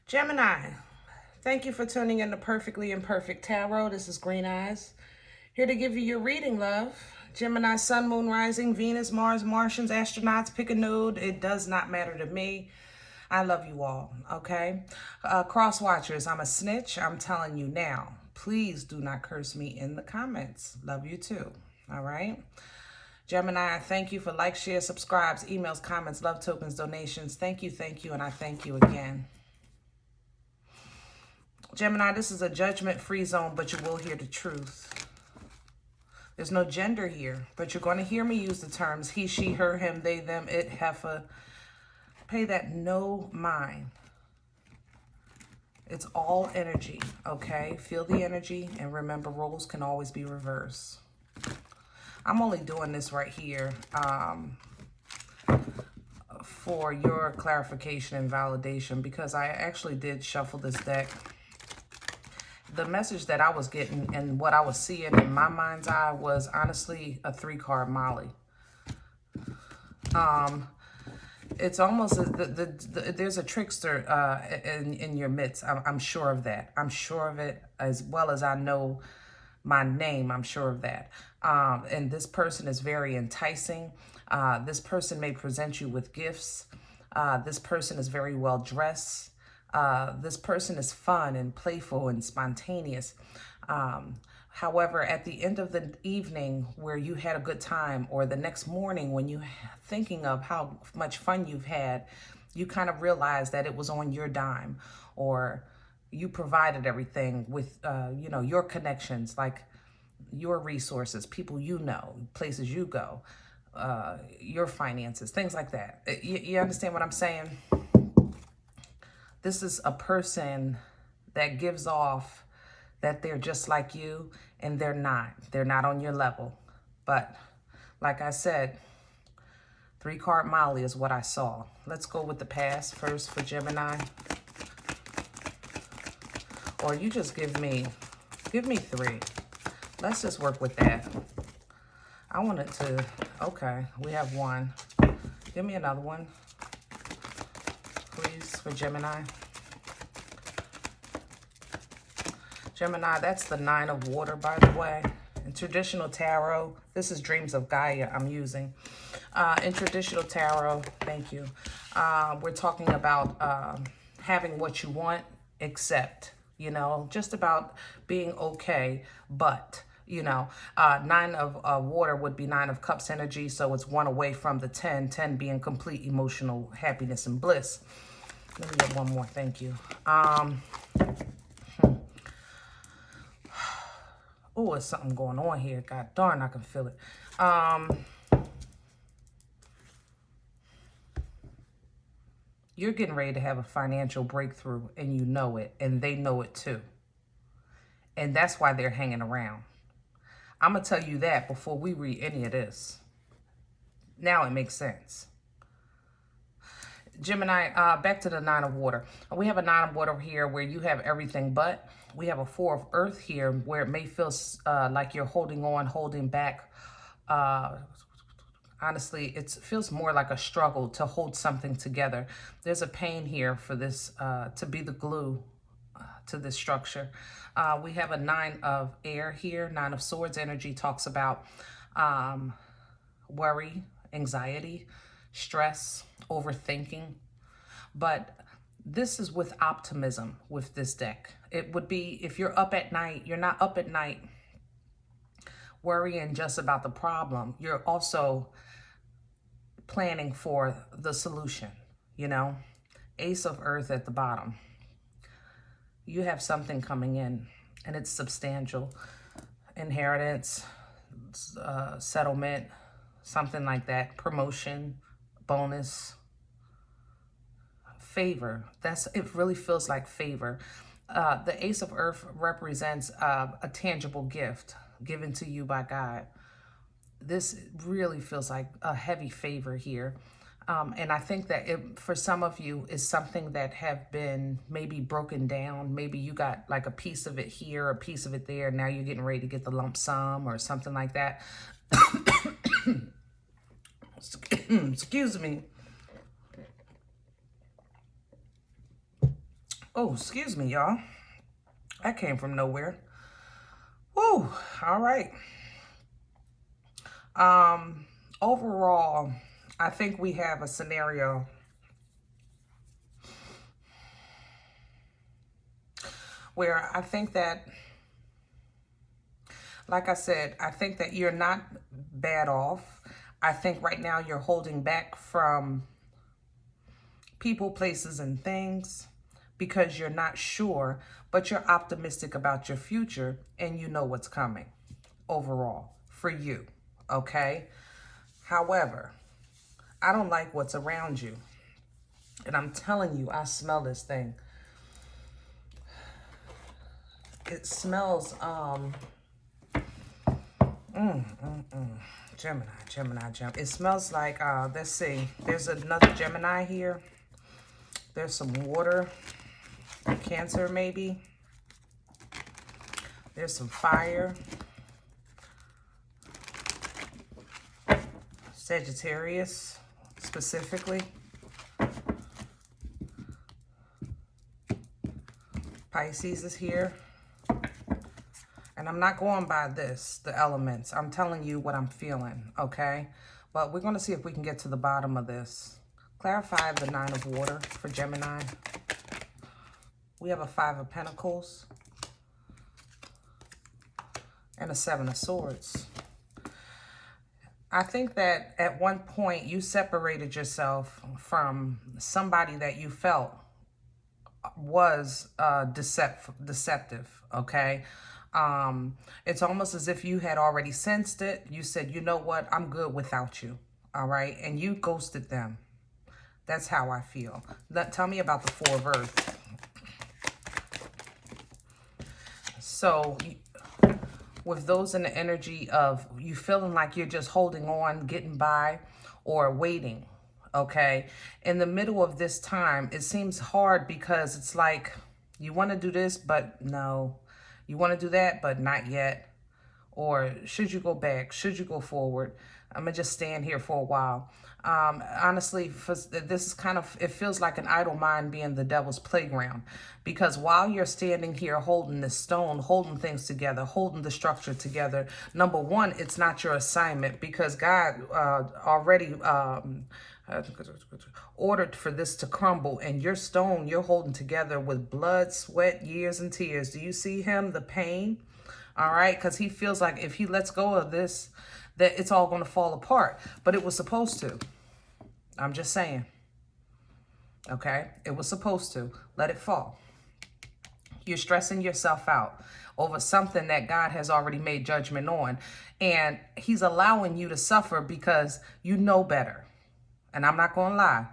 Gemini, thank you for tuning in to Perfectly Imperfect Tarot. This is Green Eyes, here to give you your reading, love. Gemini, Sun, Moon, Rising, Venus, Mars, Martians, astronauts, pick a node. It does not matter to me. I love you all, okay? Cross watchers, I'm a snitch. I'm telling you now. Please do not curse me in the comments. Love you too, all right? Gemini, I thank you for likes, shares, subscribes, emails, comments, love tokens, donations. Thank you, and I thank you again. Gemini, this is a judgment-free zone, but you will hear the truth. There's no gender here, but you're going to hear me use the terms he, she, her, him, they, them, it, heifer. Pay that no mind. It's all energy, okay? Feel the energy, and remember, roles can always be reversed. I'm only doing this right here for your clarification and validation, because I actually did shuffle this deck. The message that I was getting and what I was seeing in my mind's eye was honestly a 3-card Molly. It's almost there's a trickster in your midst. I'm sure of that. I'm sure of it, as well as I know my name. I'm sure of that. And this person is very enticing. This person may present you with gifts. This person is very well dressed. This person is fun and playful and spontaneous. However, at the end of the evening where you had a good time, or the next morning when you're thinking of how much fun you've had, you kind of realize that it was on your dime, or you provided everything with, your connections, like your resources, people you know, places you go, your finances, things like that. You understand what I'm saying? This is a person that gives off that they're just like you, and they're not. They're not on your level. But like I said, 3-card Molly is what I saw. Let's go with the past first for Gemini. Or you just give me 3. Let's just work with that. I wanted to, okay, we have 1. Give me another one, please, for Gemini. Gemini, that's the 9 of water, by the way. In traditional tarot, this is Dreams of Gaia I'm using. In traditional tarot, thank you, we're talking about having what you want, except, just about being okay, but, 9 of water would be 9 of cups energy, so it's 1 away from the 10 being complete emotional happiness and bliss. Let me get one more, thank you. Oh, there's something going on here. God darn, I can feel it. You're getting ready to have a financial breakthrough, and you know it, and they know it too. And that's why they're hanging around. I'm going to tell you that before we read any of this. Now it makes sense. Gemini, back to the 9 of water. We have a 9 of water here where you have everything, but we have a 4 of earth here where it may feel like you're holding on, holding back. Honestly, it feels more like a struggle to hold something together. There's a pain here for this to be the glue to this structure. We have a 9 of air here. 9 of swords energy talks about worry, anxiety, stress, overthinking. But this is with optimism with this deck. It would be if you're up at night, you're not up at night worrying just about the problem. You're also planning for the solution, Ace of earth at the bottom. You have something coming in, and it's substantial. Inheritance, settlement, something like that. Promotion, bonus, favor. It really feels like favor. The Ace of earth represents a tangible gift given to you by God. This really feels like a heavy favor here. And I think that it, for some of you, is something that have been maybe broken down. Maybe you got like a piece of it here, a piece of it there. Now you're getting ready to get the lump sum or something like that. Excuse me. Oh, excuse me, y'all. That came from nowhere. Woo, all right. Overall, I think we have a scenario where I think that, like I said, I think that you're not bad off. I think right now you're holding back from people, places, and things because you're not sure, but you're optimistic about your future and you know what's coming overall for you, okay? However, I don't like what's around you. And I'm telling you, I smell this thing. It smells, Gemini. It smells like, let's see, there's another Gemini here. There's some water, Cancer maybe. There's some fire. Sagittarius, specifically. Pisces is here. And I'm not going by this, the elements. I'm telling you what I'm feeling, okay? But we're going to see if we can get to the bottom of this. Clarify the 9 of water for Gemini. We have a 5 of Pentacles. And a 7 of Swords. I think that at one point you separated yourself from somebody that you felt was deceptive, okay? It's almost as if you had already sensed it. You said, you know what, I'm good without you, all right? And you ghosted them. That's how I feel. Tell me about the 4 of Earth. So, with those in the energy of you feeling like you're just holding on, getting by, or waiting, okay? In the middle of this time, it seems hard because it's like you want to do this, but no. You want to do that, but not yet. Or should you go back? Should you go forward? I'm going to just stand here for a while. Honestly, this is kind of, it feels like an idle mind being the devil's playground. Because while you're standing here holding this stone, holding things together, holding the structure together, number one, it's not your assignment because God already ordered for this to crumble, and your stone you're holding together with blood, sweat, years, and tears. Do you see him? The pain? All right, because he feels like if he lets go of this, that it's all going to fall apart. But it was supposed to. I'm just saying. Okay? It was supposed to. Let it fall. You're stressing yourself out over something that God has already made judgment on. And he's allowing you to suffer because you know better. And I'm not going to lie.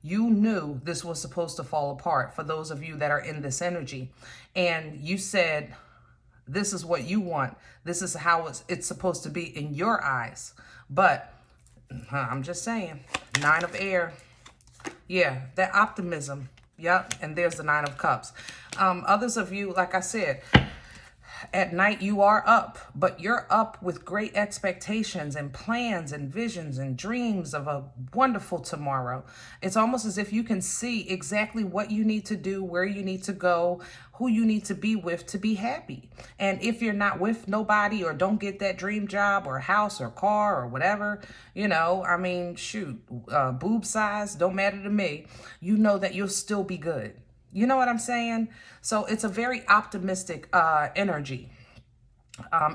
You knew this was supposed to fall apart for those of you that are in this energy. And you said, this is what you want. This is how it's supposed to be in your eyes. But I'm just saying, 9 of air. Yeah, that optimism. Yep. And there's the 9 of cups. Others of you, like I said, at night you are up, but you're up with great expectations and plans and visions and dreams of a wonderful tomorrow. It's almost as if you can see exactly what you need to do, where you need to go, who you need to be with to be happy. And if you're not with nobody or don't get that dream job or house or car or whatever, you know, I mean, shoot, boob size, don't matter to me. You know that you'll still be good. You know what I'm saying? So it's a very optimistic energy.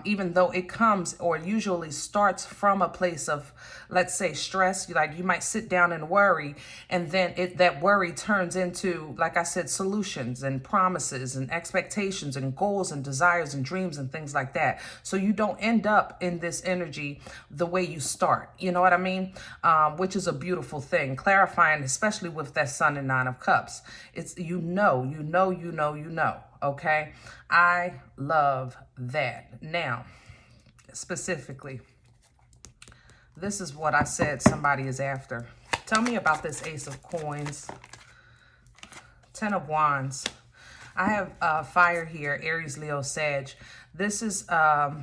Even though it comes or usually starts from a place of, let's say, stress. Like you might sit down and worry, and then that worry turns into, like I said, solutions and promises and expectations and goals and desires and dreams and things like that. So you don't end up in this energy the way you start. You know what I mean? Which is a beautiful thing. Clarifying, especially with that Sun and 9 of Cups. It's you know. Okay, I love that. Now, specifically, this is what I said somebody is after. Tell me about this Ace of Coins, 10 of Wands. I have fire here, Aries, Leo, Sag. This is, I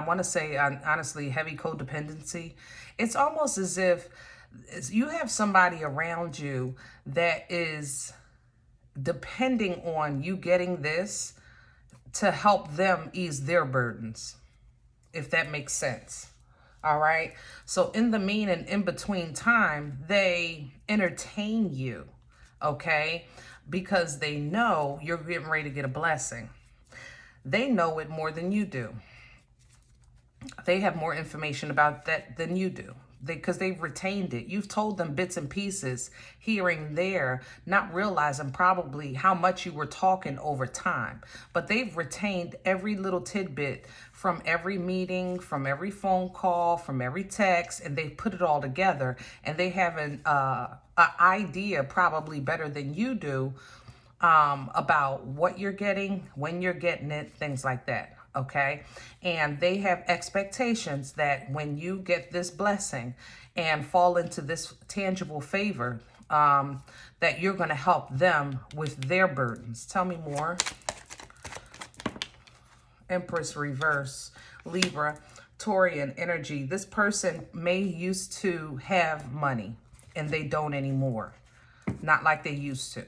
want to say, honestly, heavy codependency. It's almost as if you have somebody around you that is depending on you getting this to help them ease their burdens, if that makes sense. All right. So in the mean and in between time, they entertain you. Okay. Because they know you're getting ready to get a blessing. They know it more than you do. They have more information about that than you do. Because they've retained it. You've told them bits and pieces here and there, not realizing probably how much you were talking over time. But they've retained every little tidbit from every meeting, from every phone call, from every text, and they put it all together. And they have an idea, probably better than you do, about what you're getting, when you're getting it, things like that. Okay. And they have expectations that when you get this blessing and fall into this tangible favor, that you're going to help them with their burdens. Tell me more. Empress reverse, Libra, Taurian energy. This person may used to have money and they don't anymore. Not like they used to,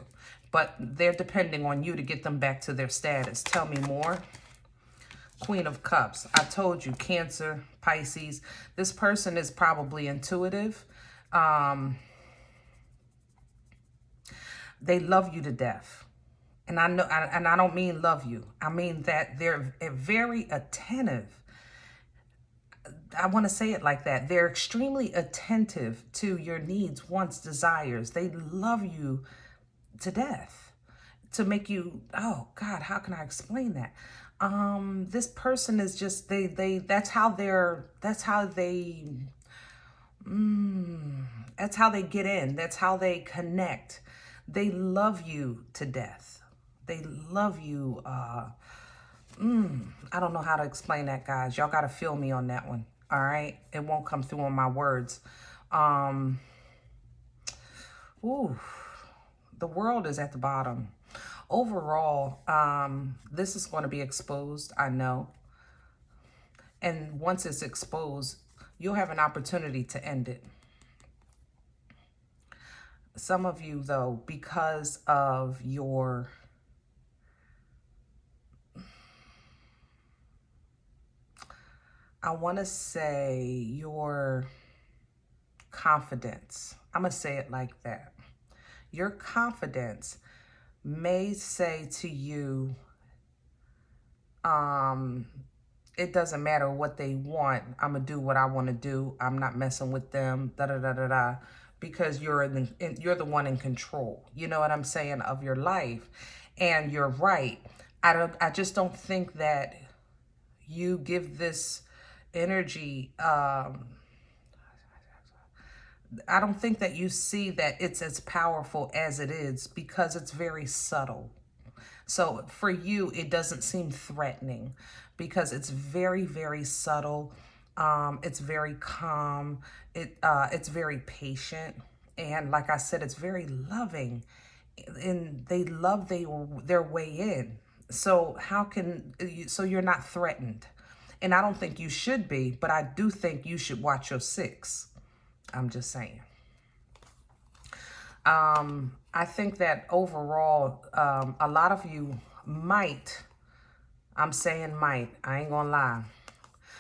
but they're depending on you to get them back to their status. Tell me more. Queen of Cups. I told you, Cancer, Pisces. This person is probably intuitive. They love you to death. And I know, and I don't mean love you. I mean that they're very attentive. I want to say it like that. They're extremely attentive to your needs, wants, desires. They love you to death to make you, oh God, how can I explain that? This person is just, that's how they get in. That's how they connect. They love you to death. They love you. I don't know how to explain that, guys. Y'all got to feel me on that one. All right. It won't come through on my words. The world is at the bottom. Overall, this is going to be exposed, I know. And once it's exposed, you'll have an opportunity to end it. Some of you, though, because of your I want to say your confidence. I'm going to say it like that. Your confidence may say to you, it doesn't matter what they want. I'm going to do what I want to do. I'm not messing with them, da-da-da-da-da, because you're the one in control. You know what I'm saying, of your life. And you're right. I just don't think that you give this energy, I don't think that you see that it's as powerful as it is, because it's very subtle. So for you, it doesn't seem threatening because it's very, very subtle. It's very calm. It's very patient. And like I said, it's very loving, and they love their way in. So so you're not threatened. And I don't think you should be, but I do think you should watch your six. I'm just saying. I think that overall, a lot of you might, I'm saying might, I ain't gonna lie.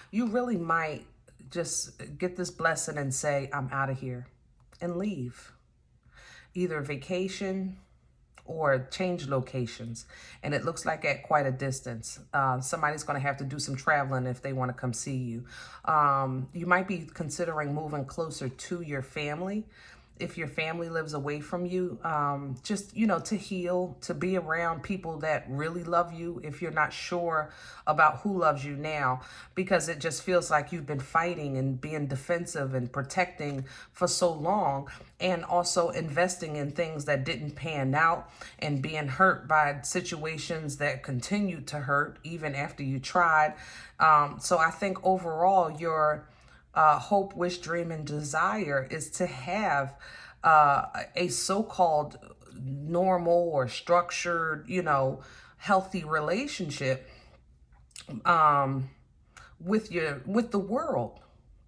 You really might just get this blessing and say, I'm out of here, and leave. Either vacation or change locations. And it looks like at quite a distance. Somebody's going to have to do some traveling if they want to come see you. You might be considering moving closer to your family. If your family lives away from you, just, to heal, to be around people that really love you, if you're not sure about who loves you now, because it just feels like you've been fighting and being defensive and protecting for so long, and also investing in things that didn't pan out and being hurt by situations that continued to hurt even after you tried. So I think overall your hope, wish, dream, and desire is to have a so-called normal or structured, healthy relationship with the world.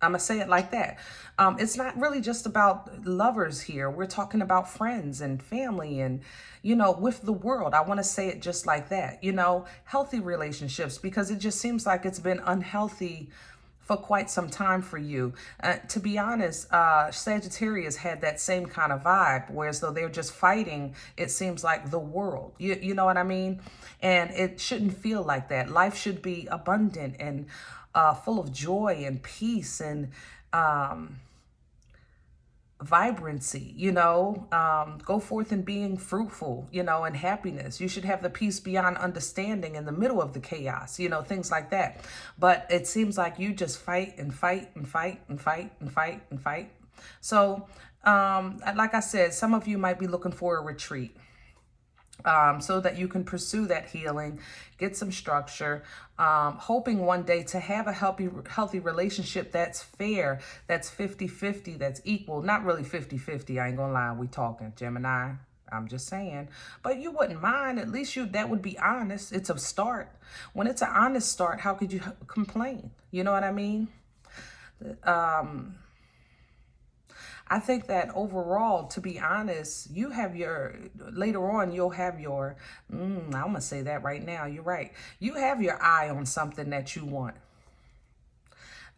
I'm going to say it like that. It's not really just about lovers here. We're talking about friends and family and, you know, with the world. I want to say it just like that, you know, healthy relationships, because it just seems like it's been unhealthy for quite some time for you. To be honest, Sagittarius had that same kind of vibe, whereas though they're just fighting, it seems like the world, you know what I mean? And it shouldn't feel like that. Life should be abundant and full of joy and peace and vibrancy, you know, go forth and being fruitful, you know, and happiness. You should have the peace beyond understanding in the middle of the chaos, you know, things like that. But it seems like you just fight and fight and fight and fight and fight and fight. So, like I said, some of you might be looking for a retreat. So that you can pursue that healing, get some structure, hoping one day to have a healthy relationship that's fair, that's 50-50, that's equal. Not really 50-50, I ain't gonna lie, we talking Gemini. I'm just saying. But you wouldn't mind, at least that would be honest. It's a start. When it's an honest start, how could you complain? You know what I mean? I think that overall, to be honest, you have later on, you'll have your, I'm going to say that right now. You're right. You have your eye on something that you want.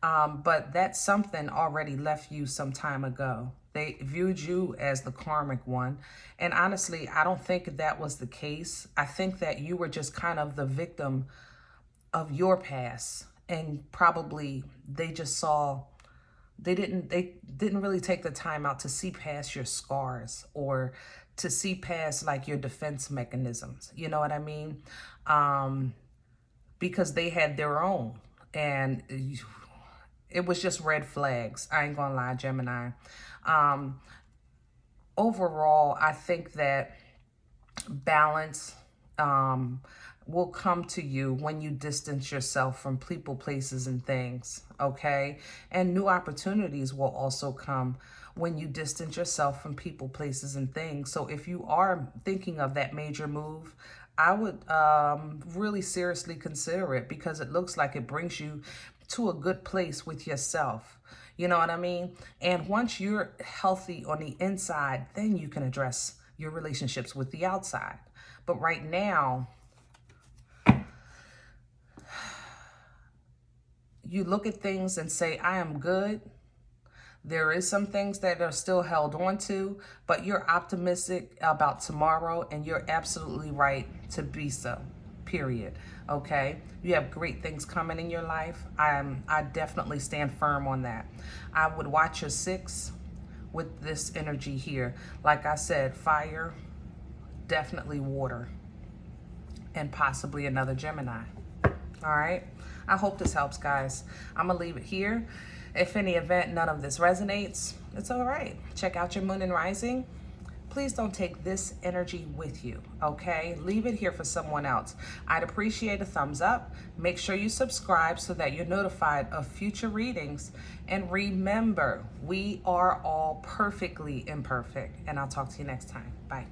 But that something already left you some time ago. They viewed you as the karmic one. And honestly, I don't think that was the case. I think that you were just kind of the victim of your past. And probably they just saw... They didn't really take the time out to see past your scars or to see past like your defense mechanisms. You know what I mean? Because they had their own, and it was just red flags. I ain't gonna lie, Gemini. Overall, I think that balance, will come to you when you distance yourself from people, places, and things, okay? And new opportunities will also come when you distance yourself from people, places, and things. So if you are thinking of that major move, I would really seriously consider it, because it looks like it brings you to a good place with yourself. You know what I mean? And once you're healthy on the inside, then you can address your relationships with the outside. But right now, you look at things and say, I am good. There is some things that are still held on to, but you're optimistic about tomorrow, and you're absolutely right to be so, period. Okay? You have great things coming in your life. I definitely stand firm on that. I would watch your 6 with this energy here. Like I said, fire, definitely water, and possibly another Gemini. All right? I hope this helps, guys. I'm going to leave it here. If any event none of this resonates, it's all right. Check out your moon and rising. Please don't take this energy with you, okay? Leave it here for someone else. I'd appreciate a thumbs up. Make sure you subscribe so that you're notified of future readings. And remember, we are all perfectly imperfect. And I'll talk to you next time. Bye.